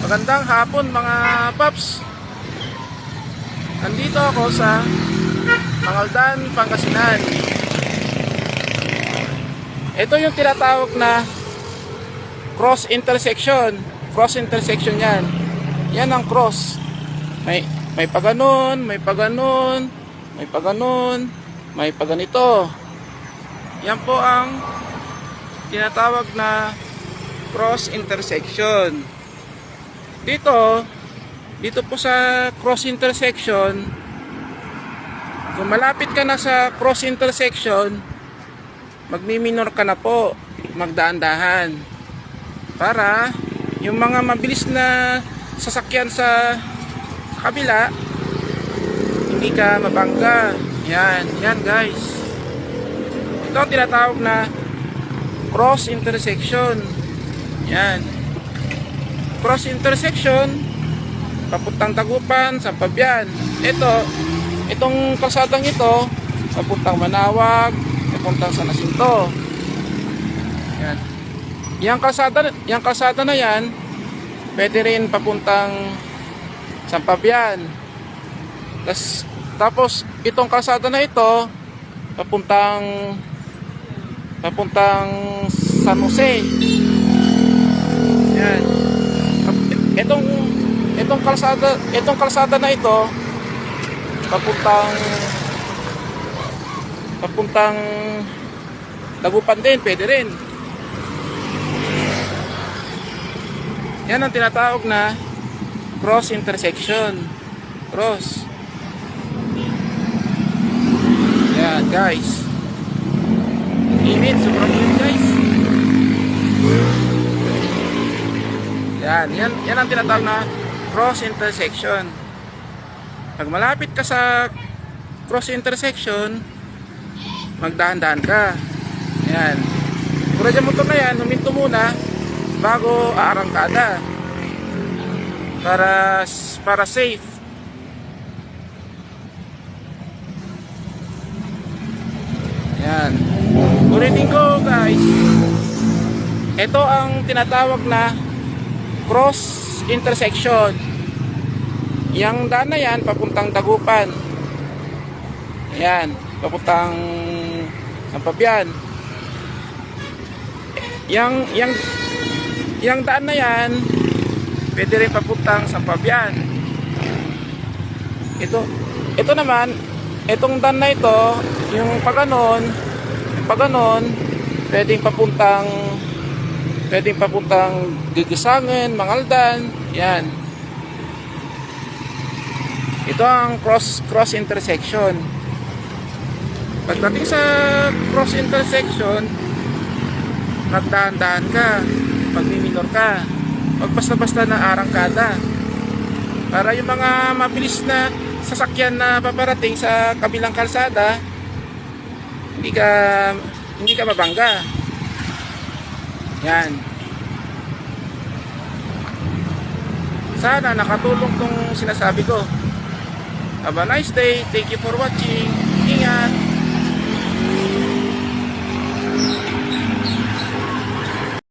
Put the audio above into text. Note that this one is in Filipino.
Magandang hapon mga paps. Nandito ako sa Mangaldan, Pangasinan. Ito yung tinatawag na cross intersection. Cross intersection yan. Yan ang cross. May paganon, may paganon, may paganon, may paganito. Yan po ang tinatawag na cross intersection. Dito po sa cross intersection, kung malapit ka na sa cross intersection, magmi-minor ka na po, magdaan-dahan. Para yung mga mabilis na sasakyan sa kabila, hindi ka mabangga. Yan guys. Ito ang tinatawag na cross intersection. Yan. Cross intersection, papuntang Dagupan, Sampabian. Itong kalsadang ito, papuntang Manawag, papuntang San Jacinto. Yan. Yang kalsada na yan, pwede rin papuntang Sampabian. Tapos itong kalsada na ito, papuntang San Jose. Yan. Itong kalsada na ito papuntang Dagupan din, pwede rin. Yan ang tinatawag na cross intersection. Cross. Yan guys. Init, sobrang init guys. Yan ang tinatawag na cross intersection. Pag malapit ka sa cross intersection, magdahan-dahan ka. Yan. Kung radyo motor na yan, huminto muna bago aarangkada. Para safe. Yan. Ulitin ko guys. Ito ang tinatawag na cross intersection. Yang daan na yan papuntang Dagupan. Yan, papuntang Sampabian. Yang daan na yan pwede rin papuntang Sampabian. Ito naman, itong daan na ito, yung paganon, pwedeng papuntang Gigisangan, Mangaldan. Yan. Ito ang cross intersection. Pagdating sa cross intersection, magdahan-dahan ka, magmi-minor ka, wag basta-basta na arangkada. Para yung mga mabilis na sasakyan na paparating sa kabilang kalsada, hindi ka mabangga. Yan. Sana nakatulong tong sinasabi ko. Have a nice day. Thank you for watching. Ingat.